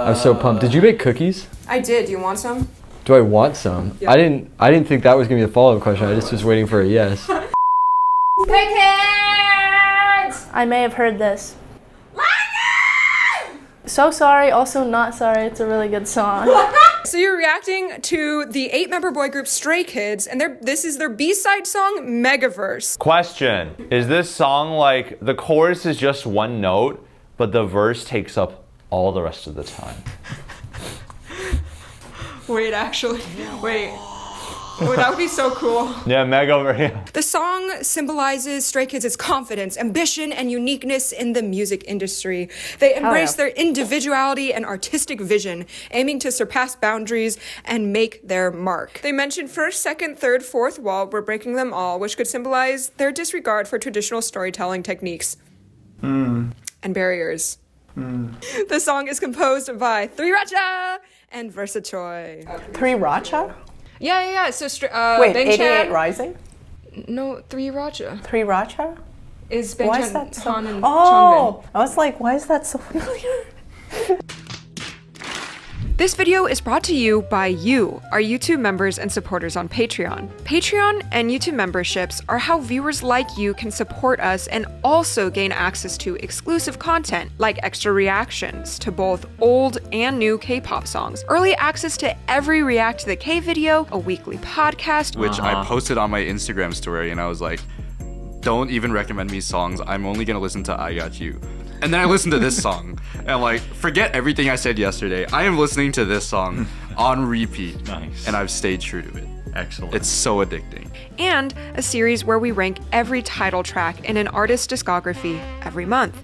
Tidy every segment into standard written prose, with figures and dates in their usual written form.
I'm so pumped. Did you make cookies? I did. Do you want some? Do I want some? Yeah. I didn't think that was gonna be the follow-up question. I just was waiting for a yes. Hey kids! I may have heard this. So sorry, also not sorry. It's a really good song. So you're reacting to the 8-member boy group Stray Kids, and this is their B-side song, Megaverse. Question, is this song like, the chorus is just one note, but the verse takes up all the rest of the time? Wait, actually, wait. Oh, that would be so cool. Yeah, Megaverse, yeah. The song symbolizes Stray Kids' confidence, ambition, and uniqueness in the music industry. They embrace their individuality and artistic vision, aiming to surpass boundaries and make their mark. They mention first, second, third, fourth wall, we're breaking them all, which could symbolize their disregard for traditional storytelling techniques and barriers. The song is composed by 3RACHA and Versachoi. 3RACHA? Yeah. So, Wait, Bang 88 Chan. Rising? No, 3RACHA. 3RACHA? Is Bang Why Chan, is that so? Han, and Oh, I was like, why is that so familiar? This video is brought to you by you, our YouTube members and supporters on Patreon. Patreon and YouTube memberships are how viewers like you can support us and also gain access to exclusive content like extra reactions to both old and new K-pop songs, early access to every React to the K video, a weekly podcast, which I posted on my Instagram story, and I was like, don't even recommend me songs. I'm only gonna listen to I Got You. And then I listened to this song, and I'm like, forget everything I said yesterday. I am listening to this song on repeat. Nice. And I've stayed true to it. Excellent. It's so addicting. and a series where we rank every title track in an artist's discography every month.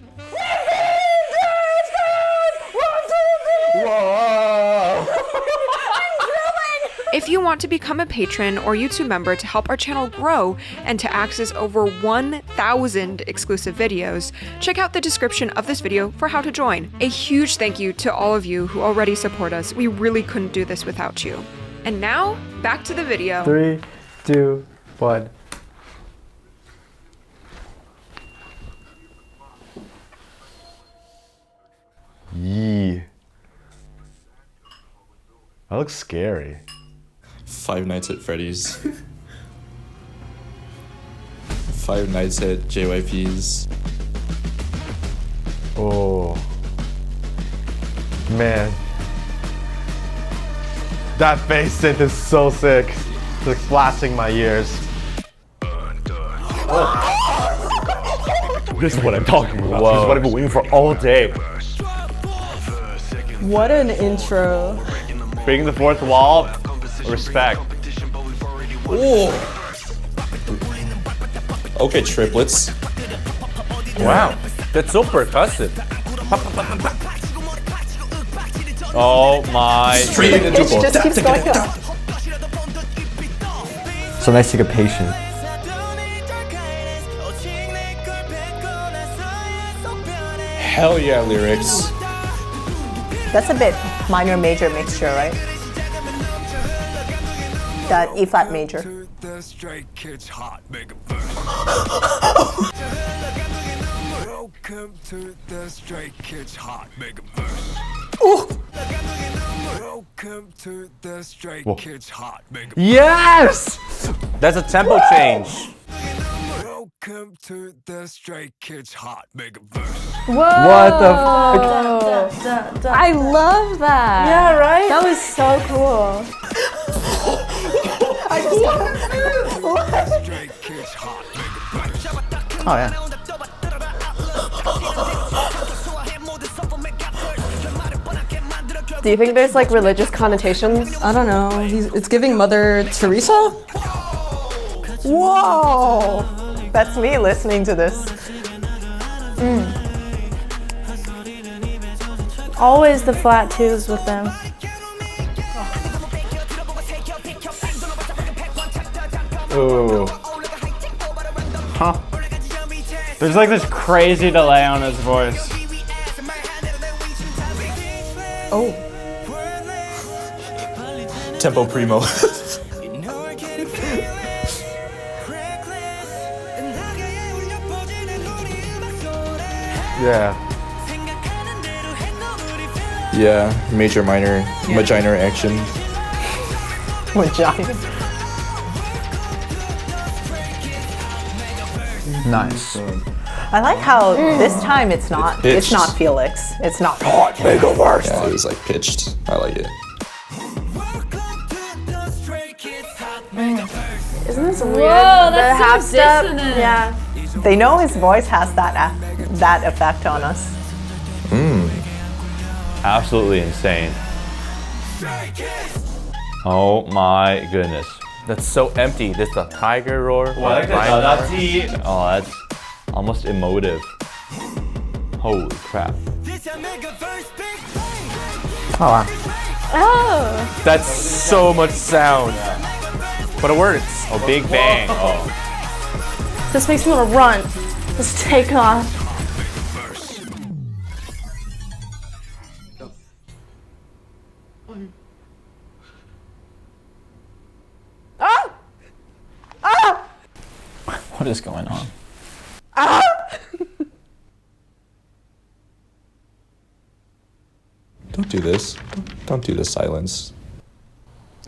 If you want to become a patron or YouTube member to help our channel grow and to access over 1,000 exclusive videos, check out the description of this video for how to join. A huge thank you to all of you who already support us. We really couldn't do this without you. And now, back to the video. 3, 2, 1. Yee. That looks scary. Five Nights at Freddy's. Five Nights at JYP's. Oh. Man. That bass synth is so sick. It's like blasting my ears. This is what I'm talking about. This is what I've been waiting for all day. What an intro. Breaking the fourth wall, respect. Ooh. Okay, triplets. Wow, that's so percussive. Oh my. Straight into It just keeps going up. So nice to get patient. Hell yeah, lyrics. That's a bit minor major mixture, right? That E flat major. Welcome to the Stray Kids Hot Megaverse. Welcome to the Stray Kids Hot Megaverse. Yes! That's a tempo change. Welcome to the Stray Kids Hot Megaverse. What the fuck? I love that. Yeah, right? That was so cool. Stray Kids Hot Megaverse. Oh yeah. Do you think there's like religious connotations? I don't know. It's giving Mother Teresa? Whoa! That's me listening to this. Always the flat twos with them. Ooh. Huh. There's like this crazy delay on his voice. Oh. Tempo Primo. Yeah. Yeah, major, minor, vagina action. Vagina. Nice. I like how this time it's not Felix. It's not Megaverse. Yeah, it was like pitched. I like it. Isn't this weird? Whoa, The that's half so step. dissonant. Yeah. They know his voice has that effect on us. Absolutely insane. Oh my goodness. That's so empty. This the tiger roar. That's almost emotive. Holy crap. Oh. That's so much sound. But it works. Oh, Big Bang. Oh. This makes me want to run. Just take off. Ah! Ah! What is going on? Ah! Don't do this. Don't do the silence.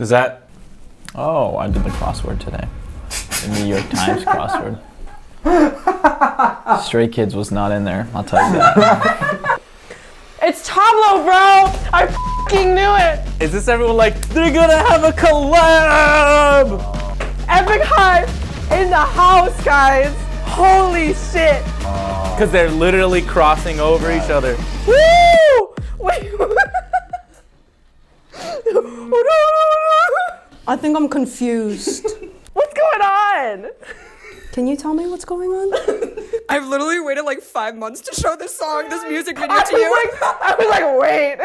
Is that? Oh, I did the crossword today. The New York Times crossword. Stray Kids was not in there, I'll tell you that. It's Tablo, bro! I fucking knew it! Is this everyone like, they're gonna have a collab? Epic High in the house, guys! Holy shit! Because they're literally crossing over each other. Woo! Wait. I think I'm confused. What's going on? Can you tell me what's going on? I've literally waited like 5 months to show this song, this music video to you. I was like, wait.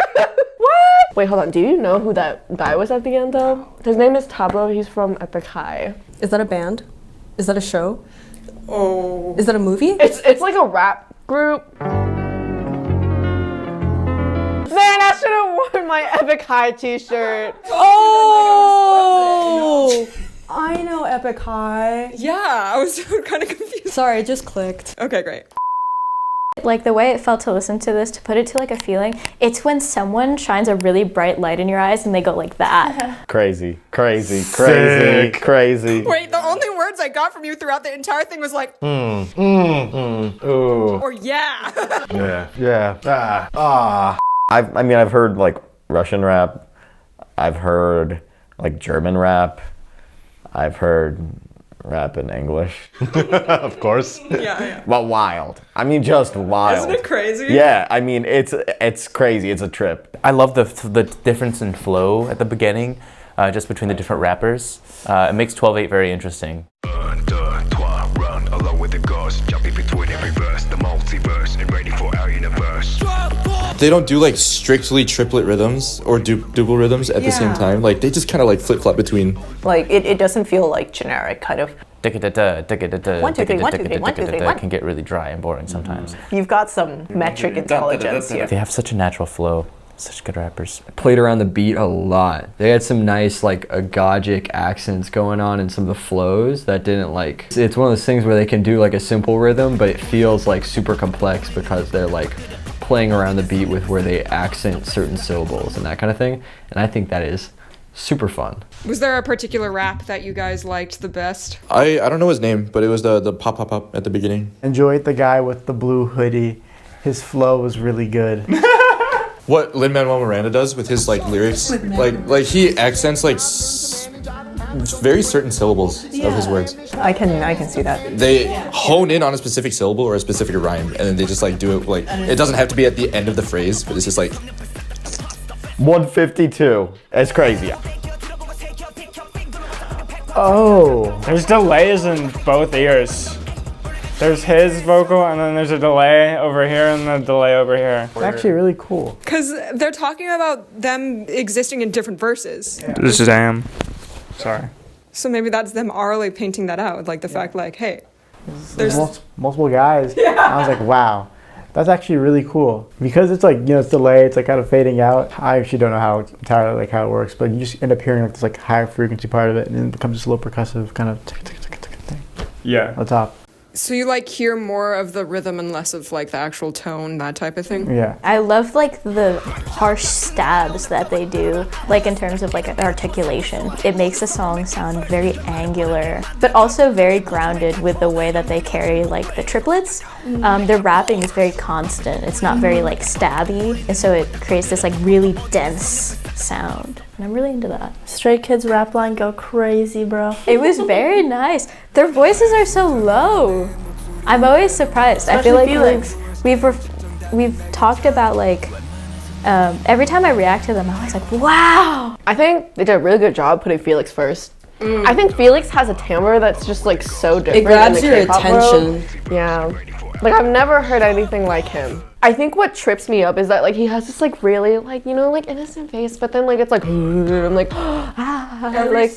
What? Wait, hold on. Do you know who that guy was at the end, though? His name is Tablo. He's from Epic High. Is that a band? Is that a show? Oh. Is that a movie? It's like a rap group. Man, I should have worn my Epic High t-shirt. Oh! I know Epic High. Yeah, I was kind of confused. Sorry, it just clicked. Okay, great. Like the way it felt to listen to this, to put it to like a feeling, it's when someone shines a really bright light in your eyes and they go like that. Crazy. Wait, the only words I got from you throughout the entire thing was like, Ooh. or yeah. I've heard like Russian rap. I've heard like German rap. I've heard rap in English. Of course. Yeah. But wild. I mean, just wild. Isn't it crazy? Yeah, I mean, it's crazy. It's a trip. I love the difference in flow at the beginning, just between the different rappers. It makes 12/8 very interesting. Run along with the ghost, jumping between every verse, the multiverse, and ready for our universe. They don't do like strictly triplet rhythms or double rhythms at the same time. Like they just kind of like flip flop between. Like it doesn't feel like generic kind of. 1, 2, 3, 1, 2, 3, 1, 2, 3, 1. Can get really dry and boring sometimes. You've got some metric intelligence here. They have such a natural flow. Such good rappers. Played around the beat a lot. They had some nice like agogic accents going on in some of the flows that didn't like. It's one of those things where they can do like a simple rhythm, but it feels like super complex because they're like playing around the beat with where they accent certain syllables and that kind of thing. And I think that is super fun. Was there a particular rap that you guys liked the best? I don't know his name, but it was the pop pop pop at the beginning. Enjoyed the guy with the blue hoodie. His flow was really good. What Lin-Manuel Miranda does with his like lyrics, like he accents like very certain syllables of his words. I can see that. They hone in on a specific syllable or a specific rhyme, and then they just like do it like it doesn't have to be at the end of the phrase, but it's just like 152. It's crazy. Oh, there's delays in both ears. There's his vocal, and then there's a delay over here, and a delay over here. It's actually really cool. Because they're talking about them existing in different verses. This is Am. Sorry. So maybe that's them orally painting that out, like the fact like, hey, there's multiple guys. Yeah. I was like, wow, that's actually really cool. Because it's like, you know, it's delayed, it's like kind of fading out. I actually don't know how entirely like how it works, but you just end up hearing like this like high frequency part of it, and then it becomes this low percussive kind of thing. Yeah. On the top. So you like hear more of the rhythm and less of like the actual tone, that type of thing? Yeah. I love like the harsh stabs that they do, like in terms of like articulation. It makes the song sound very angular, but also very grounded with the way that they carry like the triplets. Their rapping is very constant. It's not very like stabby, and so it creates this like really dense sound. And I'm really into that. Stray Kids rap line go crazy, bro. It was very nice. Their voices are so low. I'm always surprised. I feel like Felix. we've talked about like every time I react to them, I'm always like, wow. I think they did a really good job putting Felix first. I think Felix has a timbre that's just like so different. It grabs in the your K-pop world. attention. Yeah. Like I've never heard anything like him. I think what trips me up is that like he has this like really like, you know, like innocent face, but then like it's like I'm like every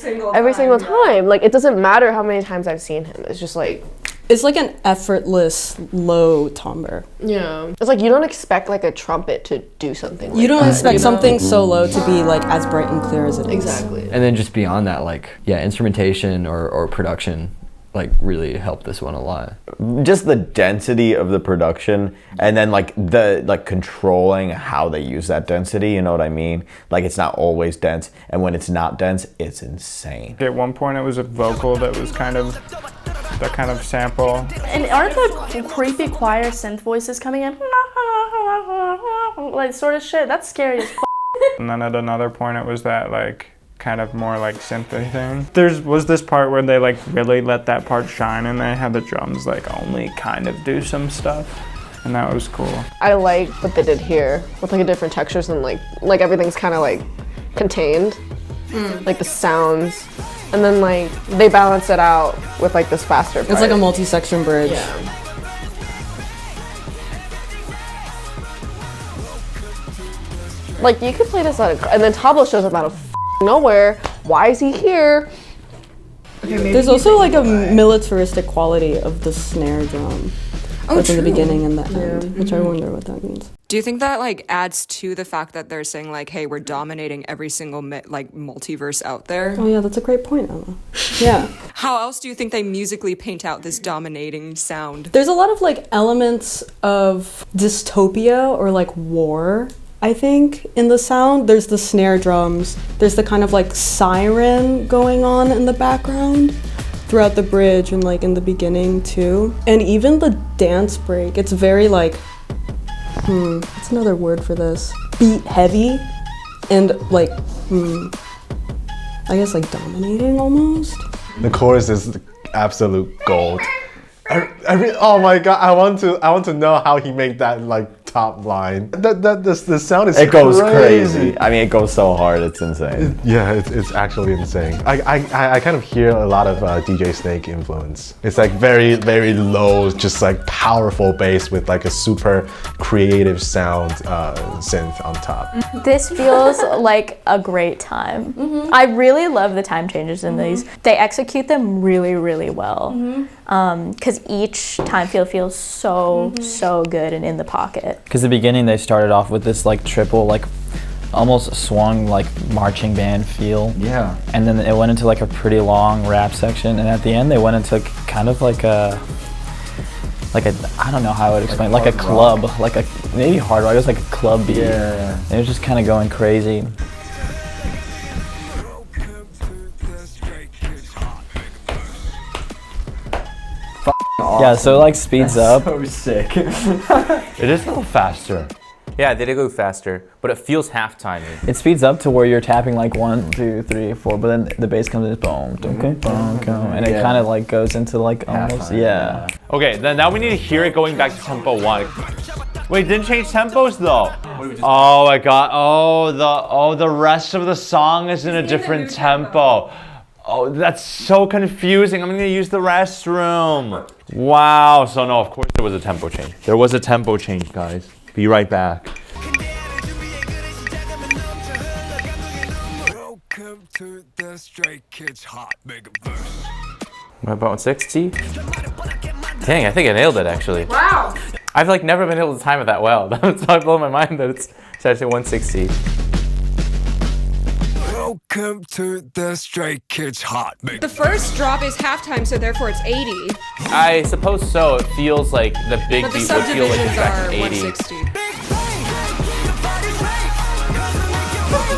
single time. Like it doesn't matter how many times I've seen him. It's just like It's like an effortless low timbre. yeah. It's like you don't expect like a trumpet to do something like You don't that, expect you know? something so low to be like as bright and clear as it is. Exactly. And then just beyond that, like, yeah, instrumentation or production, like, really helped this one a lot. Just the density of the production, and then like the controlling how they use that density, you know what I mean? Like it's not always dense, and when it's not dense, it's insane. At one point it was a vocal that was kind of that kind of sample. And aren't the creepy choir synth voices coming in? Like sort of shit. That's scary as f. And then at another point it was that like kind of more like synthy thing. Was this part where they like really let that part shine and they had the drums like only kind of do some stuff, and that was cool. I like what they did here with like different textures and like everything's kind of like contained, like the sounds, and then like they balance it out with like this faster part. It's like a multi-section bridge. Yeah. Like you could play this on a, and then Tablo shows up out of nowhere. Why is he here? There's also like a militaristic quality of the snare drum. That's in the beginning and the end, which I wonder what that means. Do you think that like adds to the fact that they're saying like, hey, we're dominating every single like multiverse out there? Oh yeah, that's a great point, Ella. Yeah. How else do you think they musically paint out this dominating sound? There's a lot of like elements of dystopia or like war, I think, in the sound. There's the snare drums. There's the kind of like siren going on in the background throughout the bridge and like in the beginning too. And even the dance break, it's very like, what's another word for this? Beat heavy and like, I guess like dominating almost. The chorus is absolute gold. Oh my god! I want to know how he made that like top line. The sound is. It goes crazy. I mean, it goes so hard. It's insane. Yeah, it's actually insane. I kind of hear a lot of DJ Snake influence. It's like very low, just like powerful bass with like a super creative sound synth on top. This feels like a great time. I really love the time changes in these. They execute them really, really well. Because each time field feels so good and in the pocket. Because the beginning they started off with this like triple like almost swung like marching band feel. Yeah. And then it went into like a pretty long rap section, and at the end they went into kind of like a I don't know how I would explain, like a club, like a maybe hard rock. It was like a club beat. Yeah. It was just kind of going crazy. Yeah, so it like speeds up. So sick. It is a little faster. Yeah, they did go faster, but it feels half-timey. It speeds up to where you're tapping like 1, 2, 3, 4, but then the bass comes in, boom, boom, boom, and it kind of like goes into like almost, yeah. Okay, then now we need to hear it going back to tempo 1. Wait, didn't change tempos though. Oh my god. Oh, the rest of the song is in a different tempo. Oh, that's so confusing. I'm gonna use the restroom. Wow. So no, of course there was a tempo change. There was a tempo change, guys. Be right back. Welcome to the Stray Kids Hot Mega Verse. What about 160? Dang, I think I nailed it actually. Wow. I've like never been able to time it that well. That's why it blew my mind that it's actually 160. Welcome to the Stray Kids Hot Mix. The first drop is halftime, so therefore it's 80. I suppose so. It feels like the big But the beat would feel like subdivisions it's back are in 80. 160.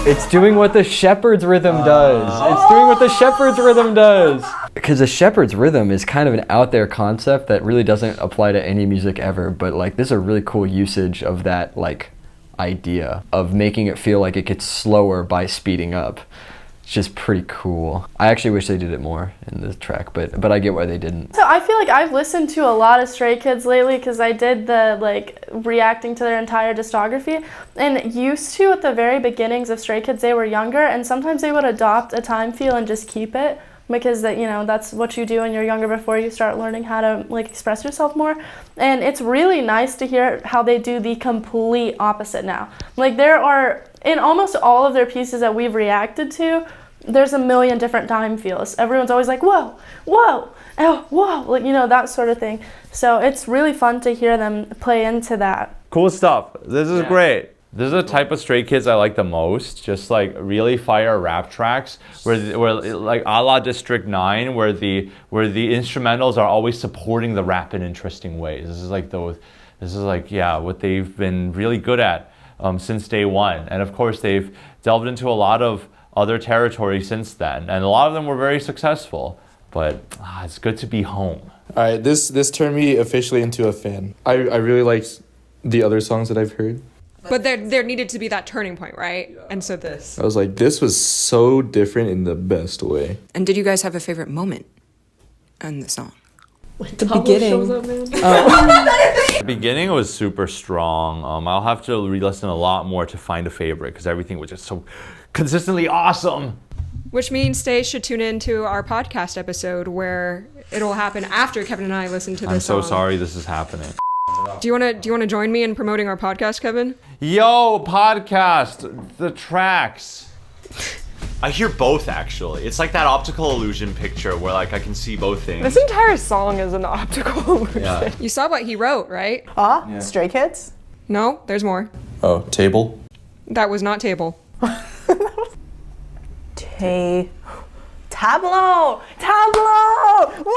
It's doing what the shepherd's rhythm does. It's doing what the shepherd's rhythm does. Because the shepherd's rhythm is kind of an out there concept that really doesn't apply to any music ever, but like this is a really cool usage of that like idea of making it feel like it gets slower by speeding up. It's just pretty cool. I actually wish they did it more in the track, but I get why they didn't. So I feel like I've listened to a lot of Stray Kids lately because I did the like reacting to their entire discography, and used to at the very beginnings of Stray Kids they were younger, and sometimes they would adopt a time feel and just keep it because that, you know, that's what you do when you're younger before you start learning how to like express yourself more. And it's really nice to hear how they do the complete opposite now. Like there are, in almost all of their pieces that we've reacted to, there's a million different time feels. Everyone's always like, whoa, whoa, oh, whoa, like, you know, that sort of thing. So it's really fun to hear them play into that. Cool stuff. This is great. This is the type of Stray Kids I like the most. Just like really fire rap tracks where like a la District 9, where the instrumentals are always supporting the rap in interesting ways. This is like what they've been really good at since day one. And of course they've delved into a lot of other territory since then, and a lot of them were very successful. But it's good to be home. All right, this turned me officially into a fan. I really liked the other songs that I've heard. But there needed to be that turning point, right? Yeah. And so this. I was like, this was so different in the best way. And did you guys have a favorite moment in the song? The beginning. The beginning was super strong. I'll have to re-listen a lot more to find a favorite because everything was just so consistently awesome. Which means Stay should tune in to our podcast episode where it'll happen after Kevin and I listen to this song. I'm so sorry this is happening. Do you wanna join me in promoting our podcast, Kevin? Yo, podcast, the tracks. I hear both actually. It's like that optical illusion picture where like I can see both things. This entire song is an optical illusion. Yeah. You saw what he wrote, right? Yeah. Stray Kids? No, there's more. Oh, Table? That was not Table. Tableau! Woo!